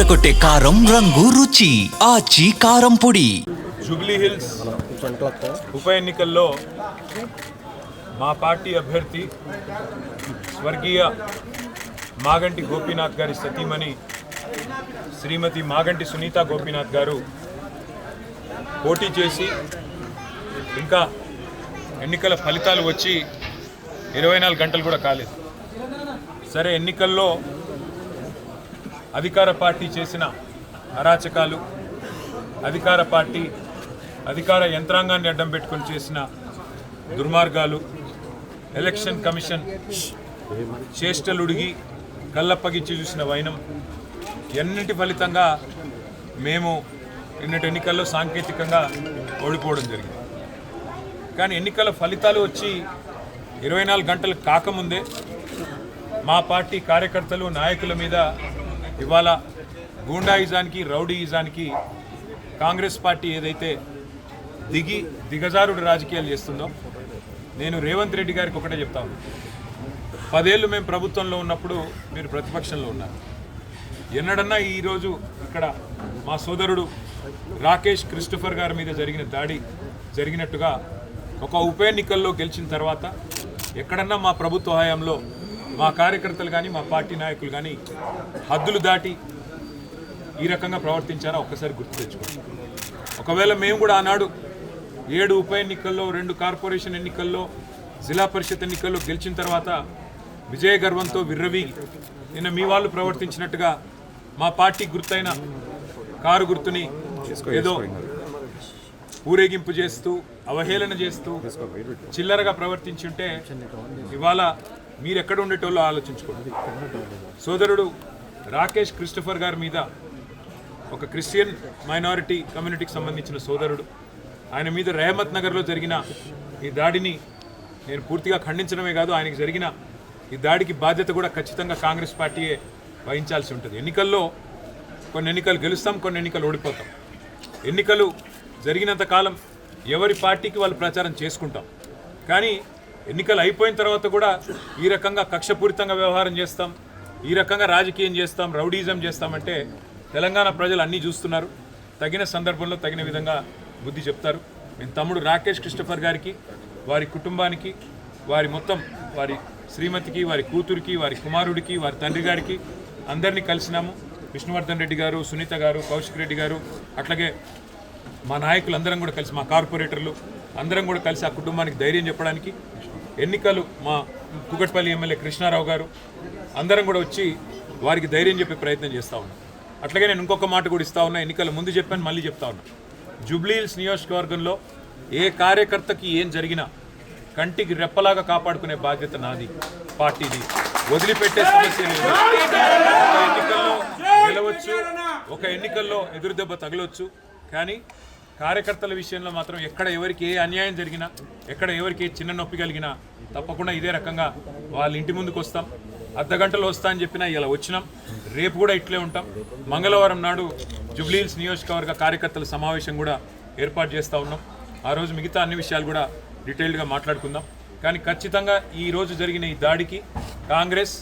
అదరకొట్టే కారం రంగు రుచి ఆచి కారం పొడి. జూబ్లీ హిల్స్ ఉప ఎన్నికల్లో మా పార్టీ అభ్యర్థి స్వర్గీయ మాగంటి గోపీనాథ్ గారి సతీమణి శ్రీమతి మాగంటి సునీత గోపీనాథ్ గారు పోటీ చేసి ఇంకా ఎన్నికల ఫలితాలు వచ్చి 24 గంటలు కూడా కాలేదు. సరే, ఎన్నికల్లో అధికార పార్టీ చేసిన అరాచకాలు, అధికార యంత్రాంగాన్ని అడ్డం పెట్టుకొని చేసిన దుర్మార్గాలు, ఎలక్షన్ కమిషన్ చేష్టలుడిగి కళ్ళప్పగిచ్చి చూసిన వైనం, ఎన్నిటి ఫలితంగా మేము నిన్నటి ఎన్నికల్లో సాంకేతికంగా ఓడిపోవడం జరిగింది. కానీ ఎన్నికల ఫలితాలు వచ్చి 24 గంటలు కాకముందే మా పార్టీ కార్యకర్తలు, నాయకుల మీద ఇవాళ గూండాయిజానికి, రౌడీయిజానికి కాంగ్రెస్ పార్టీ ఏదైతే దిగజారుడు రాజకీయాలు చేస్తుందో, నేను రేవంత్ రెడ్డి గారికి ఒకటే చెప్తాను. 10 ఏళ్ళు మేము ప్రభుత్వంలో ఉన్నప్పుడు మీరు ప్రతిపక్షంలో ఉన్నారు. ఎన్నడన్నా ఈరోజు ఇక్కడ మా సోదరుడు రాకేష్ క్రిస్టోఫర్ గారి మీద జరిగిన దాడి జరిగినట్టుగా ఒక ఉప ఎన్నికల్లో గెలిచిన తర్వాత ఎక్కడన్నా మా ప్రభుత్వ హయాంలో మా కార్యకర్తలు కానీ మా పార్టీ నాయకులు కానీ హద్దులు దాటి ఈ రకంగా ప్రవర్తించారా ఒక్కసారి గుర్తు తెచ్చుకోండి. ఒకవేళ మేము కూడా ఆనాడు 7 ఉప ఎన్నికల్లో, 2 కార్పొరేషన్ ఎన్నికల్లో, జిల్లా పరిషత్ ఎన్నికల్లో గెలిచిన తర్వాత విజయ గర్వంతో విర్రవీగి నిన్న మీ వాళ్ళు ప్రవర్తించినట్టుగా మా పార్టీ గుర్తైన కారు గుర్తుని ఏదో ఊరేగింపు చేస్తూ, అవహేళన చేస్తూ చిల్లరగా ప్రవర్తించుంటే ఇవాళ మీరు ఎక్కడ ఉండేటోళ్ళో ఆలోచించుకోండి. సోదరుడు రాకేష్ క్రిస్టోఫర్ గారి మీద, ఒక క్రిస్టియన్ మైనారిటీ కమ్యూనిటీకి సంబంధించిన సోదరుడు, ఆయన మీద రెహమత్ నగర్లో జరిగిన ఈ దాడిని నేను పూర్తిగా ఖండించడమే కాదు, ఆయనకి జరిగిన ఈ దాడికి బాధ్యత కూడా ఖచ్చితంగా కాంగ్రెస్ పార్టీయే వహించాల్సి ఉంటుంది. ఎన్నికల్లో కొన్ని ఎన్నికలు గెలుస్తాం, కొన్ని ఎన్నికలు ఓడిపోతాం. ఎన్నికలు జరిగినంత కాలం ఎవరి పార్టీకి వాళ్ళు ప్రచారం చేసుకుంటాం. కానీ ఎన్నికలు అయిపోయిన తర్వాత కూడా ఈ రకంగా కక్షపూరితంగా వ్యవహారం చేస్తాం, ఈ రకంగా రాజకీయం చేస్తాం, రౌడీజం చేస్తామంటే తెలంగాణ ప్రజలు అన్నీ చూస్తున్నారు. తగిన సందర్భంలో తగిన విధంగా బుద్ధి చెప్తారు. మేము తమ్ముడు రాకేష్ క్రిస్టోఫర్ గారికి, వారి కుటుంబానికి, వారి శ్రీమతికి, వారి కూతురికి, వారి కుమారుడికి, వారి తండ్రి గారికి అందరినీ కలిసినాము. విష్ణువర్ధన్ రెడ్డి గారు, సునీత గారు, కౌశిక్ రెడ్డి గారు, అట్లాగే మా నాయకులు అందరం కూడా కలిసి, మా కార్పొరేటర్లు అందరం కూడా కలిసి ఆ కుటుంబానికి ధైర్యం చెప్పడానికి, ఎన్నికలు మా కుకట్పల్లి ఎమ్మెల్యే కృష్ణారావు గారు అందరం కూడా వచ్చి వారికి ధైర్యం చెప్పే ప్రయత్నం చేస్తూ ఉన్నాం. అట్లాగే నేను ఇంకొక మాట కూడా ఇస్తా ఉన్నా, ఎన్నికల ముందు చెప్పాను, మళ్ళీ చెప్తా ఉన్నా. జూబ్లీ హిల్స్ నియోజకవర్గంలో ఏ కార్యకర్తకి ఏం జరిగినా కంటికి రెప్పలాగా కాపాడుకునే బాధ్యత నాది, పార్టీది. వదిలిపెట్టే సమస్య లేదు. ఒక ఎన్నికల్లో గెలవచ్చు, ఒక ఎన్నికల్లో ఎదురు దెబ్బ తగలవచ్చు, కానీ కార్యకర్తల విషయంలో మాత్రం ఎక్కడ ఎవరికి ఏ అన్యాయం జరిగినా, ఎక్కడ ఎవరికి ఏ చిన్న నొప్పి కలిగినా తప్పకుండా ఇదే రకంగా వాళ్ళ ఇంటి ముందుకు వస్తాం. అర్ధగంటలో వస్తా అని చెప్పినా ఇలా వచ్చినాం. రేపు కూడా ఇట్లే ఉంటాం. మంగళవారం నాడు జూబ్లీ హిల్స్ నియోజకవర్గ కార్యకర్తల సమావేశం కూడా ఏర్పాటు చేస్తూ ఉన్నాం. ఆ రోజు మిగతా అన్ని విషయాలు కూడా డీటెయిల్డ్గా మాట్లాడుకుందాం. కానీ ఖచ్చితంగా ఈరోజు జరిగిన ఈ దాడికి కాంగ్రెస్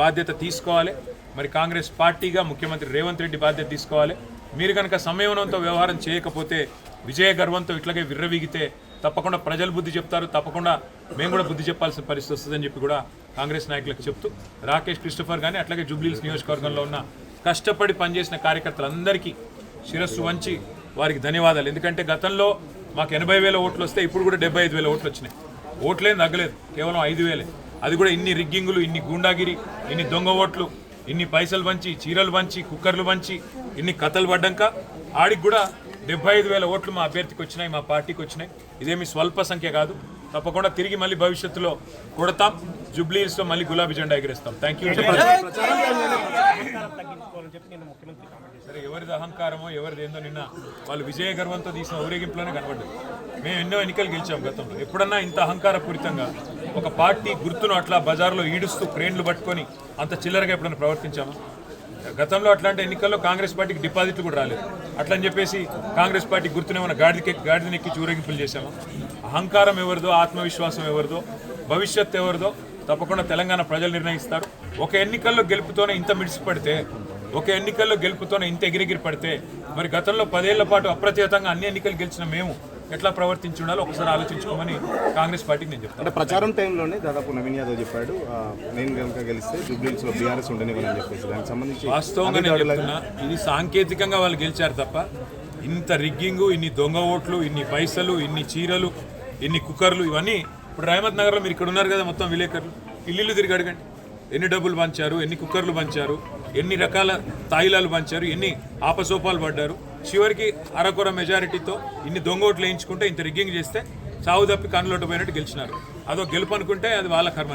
బాధ్యత తీసుకోవాలి. మరి కాంగ్రెస్ పార్టీగా ముఖ్యమంత్రి రేవంత్ రెడ్డి బాధ్యత తీసుకోవాలి. మీరు కనుక సంయమనంతో వ్యవహారం చేయకపోతే, విజయ గర్వంతో ఇట్లాగే విర్రవీగితే తప్పకుండా ప్రజలు బుద్ధి చెప్తారు, తప్పకుండా మేము కూడా బుద్ధి చెప్పాల్సిన పరిస్థితి వస్తుందని చెప్పి కూడా కాంగ్రెస్ నాయకులకు చెప్తూ, రాకేష్ క్రిస్టోఫర్ కానీ అట్లాగే జూబ్లీ హిల్స్ నియోజకవర్గంలో ఉన్న కష్టపడి పనిచేసిన కార్యకర్తలందరికీ శిరస్సు వంచి వారికి ధన్యవాదాలు. ఎందుకంటే గతంలో మాకు 80,000 ఓట్లు వస్తే ఇప్పుడు కూడా 75,000 ఓట్లు వచ్చినాయి. ఓట్లేం తగ్గలేదు, కేవలం 5,000. అది కూడా ఇన్ని రిగ్గింగులు, ఇన్ని గూండాగిరి, ఇన్ని దొంగ ఓట్లు, ఇన్ని పైసలు వంచి, చీరలు వంచి, కుక్కర్లు వంచి, ఇన్ని కథలు పడ్డాక ఆడికి కూడా 75,000 ఓట్లు మా అభ్యర్థికి వచ్చినాయి, మా పార్టీకి వచ్చినాయి. ఇదేమి స్వల్ప సంఖ్య కాదు. తప్పకుండా తిరిగి మళ్ళీ భవిష్యత్తులో కొడతాం. జూబ్లీ హిల్స్లో మళ్ళీ గులాబీ జెండా ఎగిరేస్తాం. Thank you. సరే, ఎవరిది అహంకారమో ఎవరిది ఏందో నిన్న వాళ్ళు విజయ గర్వంతో తీసిన ఊరేగింపులోనే కనబడ్డది. మేము ఎన్నో ఎన్నికలు గెలిచాం గతంలో. ఎప్పుడన్నా ఇంత అహంకారపూరితంగా ఒక పార్టీ గుర్తును అట్లా బజార్లో ఈడుస్తూ క్రేన్లు పట్టుకొని అంత చిల్లరగా ఎప్పుడన్నా ప్రవర్తించామా? గతంలో అట్లాంటి ఎన్నికల్లో కాంగ్రెస్ పార్టీకి డిపాజిట్లు కూడా రాలేదు. అట్లని చెప్పేసి కాంగ్రెస్ పార్టీ గుర్తునేమన్నా గాడిదెక్కి చూరేగింపులు చేశాము. అహంకారం ఎవరిదో, ఆత్మవిశ్వాసం ఎవరిదో, భవిష్యత్తు ఎవరిదో తప్పకుండా తెలంగాణ ప్రజలు నిర్ణయిస్తారు. ఒక ఎన్నికల్లో గెలుపుతోనే ఇంత మిడిసిపడితే ఒక ఎన్నికల్లో గెలుపుతోనే ఇంత ఎగిరెగిరి పడితే మరి గతంలో 10 ఏళ్ల పాటు అప్రతిహతంగా అన్ని ఎన్నికలు గెలిచిన మేము ఎట్లా ప్రవర్తించి ఉండాలో ఒకసారి ఆలోచించుకోమని కాంగ్రెస్ పార్టీకి నేను చెప్తాను. అంటే ప్రచారం టైంలోనే దాదాపు నవీన్ యాదవ్ చెప్పాడు, నేను కనుక గెలిస్తే జూబ్లీహిల్స్లో బీఆర్ఎస్ ఉండనివ్వని చెప్పేసి దానికి సంబంధించి వాస్తవంగా నేను చెప్తున్నా, ఇది సాంకేతికంగా వాళ్ళు గెలిచారు తప్ప ఇంత రిగ్గింగు, ఇన్ని దొంగ ఓట్లు, ఇన్ని పైసలు, ఇన్ని చీరలు, ఇన్ని కుక్కర్లు, ఇవన్నీ ఇప్పుడు రహమత్ నగర్లో మీరు ఇక్కడ ఉన్నారు కదా, మొత్తం విలేకరులు ఇల్లు తిరిగి అడగండి. ఎన్ని డబ్బులు పంచారు, ఎన్ని కుక్కర్లు పంచారు, ఎన్ని రకాల తాయిలాలు పంచారు, ఎన్ని ఆపసోపాలు పడ్డారు. చివరికి అరకొర మెజారిటీతో ఇన్ని దొంగ ఓట్లు వేయించుకుంటే ఇంత రిగ్గింగ్ చేస్తే చావు తప్పి కన్నులోట పోయినట్టు గెలిచినారు. అదో గెలుపు అనుకుంటే అది వాళ్ళ కర్మ.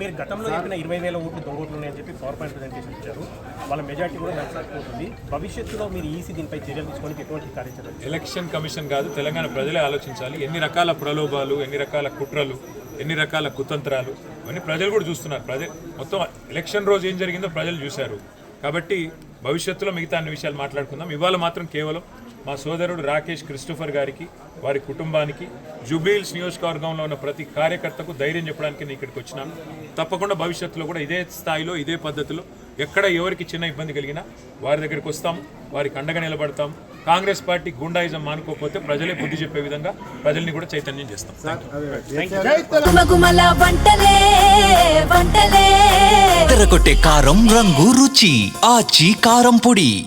మీరు గతంలో చెప్పిన 20,000 ఓట్లు దొంగ ఓట్లు ఉన్నాయని చెప్పి పవర్ పాయింట్ ప్రజెంటేషన్ ఇచ్చారు. వాళ్ళ మెజార్టీ కూడా నచ్చకపోతుంది. భవిష్యత్తులో మీరు ఈసీ దీనిపై చర్యలు తీసుకొని ఎటువంటి కార్యాచరణ? ఎలక్షన్ కమిషన్ కాదు, తెలంగాణ ప్రజలే ఆలోచించాలి. ఎన్ని రకాల ప్రలోభాలు, ఎన్ని రకాల కుట్రలు, ఎన్ని రకాల కుతంత్రాలు ఇవన్నీ ప్రజలు కూడా చూస్తున్నారు. మొత్తం ఎలక్షన్ రోజు ఏం జరిగిందో ప్రజలు చూశారు. కాబట్టి భవిష్యత్తులో మిగతా అన్ని విషయాలు మాట్లాడుకుందాం. ఇవాళ మాత్రం కేవలం మా సోదరుడు రాకేష్ క్రిస్టోఫర్ గారికి, వారి కుటుంబానికి, జూబ్లీహిల్స్ నియోజకవర్గంలో ఉన్న ప్రతి కార్యకర్తకు ధైర్యం చెప్పడానికి నేను ఇక్కడికి వచ్చినాను. తప్పకుండా భవిష్యత్తులో కూడా ఇదే స్థాయిలో, ఇదే పద్ధతిలో ఎక్కడ ఎవరికి చిన్న ఇబ్బంది కలిగినా వారి దగ్గరికి వస్తాము, వారికి అండగా నిలబడతాము. కాంగ్రెస్ పార్టీ గుండాయిజం మానుకోకపోతే ప్రజలే బుద్ధి చెప్పే విధంగా ప్రజల్ని కూడా చైతన్యం చేస్తాం. తెరకొట్టే కారం రంగు రుచి ఆచి కారం పొడి.